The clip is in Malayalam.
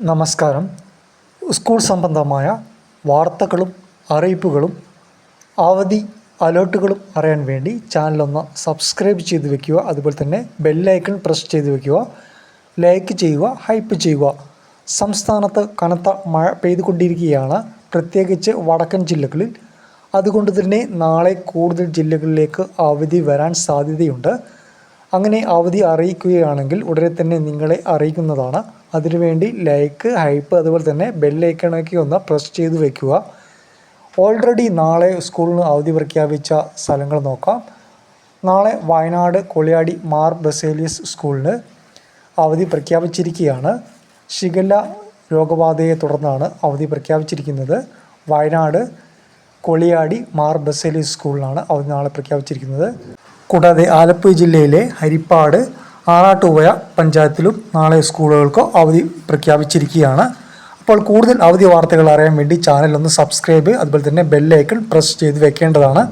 നമസ്കാരം. സ്കൂൾ സംബന്ധമായ വാർത്തകളും അറിയിപ്പുകളും അവധി അലേർട്ടുകളും അറിയാൻ വേണ്ടി ചാനലൊന്ന് സബ്സ്ക്രൈബ് ചെയ്ത് വയ്ക്കുക. അതുപോലെ തന്നെ ബെല്ലൈക്കൺ പ്രസ് ചെയ്ത് വയ്ക്കുക. ലൈക്ക് ചെയ്യുക, ഹൈപ്പ് ചെയ്യുക. സംസ്ഥാനത്ത് കനത്ത മഴ പെയ്തുകൊണ്ടിരിക്കുകയാണ്, പ്രത്യേകിച്ച് വടക്കൻ ജില്ലകളിൽ. അതുകൊണ്ട് തന്നെ നാളെ കൂടുതൽ ജില്ലകളിലേക്ക് അവധി വരാൻ സാധ്യതയുണ്ട്. അങ്ങനെ അവധി അറിയിക്കുകയാണെങ്കിൽ ഉടനെ തന്നെ നിങ്ങളെ അറിയിക്കുന്നതാണ്. അതിനുവേണ്ടി ലൈക്ക്, ഹൈപ്പ്, അതുപോലെ തന്നെ ബെല്ലൈക്കണൊക്കെ ഒന്ന് പ്രസ് ചെയ്ത് വയ്ക്കുക. ഓൾറെഡി നാളെ സ്കൂളിന് അവധി പ്രഖ്യാപിച്ച സ്ഥലങ്ങൾ നോക്കാം. നാളെ വയനാട് കൊളിയാടി മാർ ബസേലിയസ് സ്കൂളിന് അവധി പ്രഖ്യാപിച്ചിരിക്കുകയാണ്. ഷിഗല്ല രോഗബാധയെ തുടർന്നാണ് അവധി പ്രഖ്യാപിച്ചിരിക്കുന്നത്. വയനാട് കൊളിയാടി മാർ ബസേലിയസ് സ്കൂളിനാണ് അവധി നാളെ പ്രഖ്യാപിച്ചിരിക്കുന്നത്. കൂടാതെ ആലപ്പുഴ ജില്ലയിലെ ഹരിപ്പാട്, ആറാട്ടുപുഴ പഞ്ചായത്തിലും നാളെ സ്കൂളുകൾക്ക് അവധി പ്രഖ്യാപിച്ചിരിക്കുകയാണ്. അപ്പോൾ കൂടുതൽ അവധി വാർത്തകൾ അറിയാൻ വേണ്ടി ചാനൽ ഒന്ന് സബ്സ്ക്രൈബ്, അതുപോലെ തന്നെ ബെല്ലൈക്കൺ പ്രസ് ചെയ്ത് വെക്കേണ്ടതാണ്.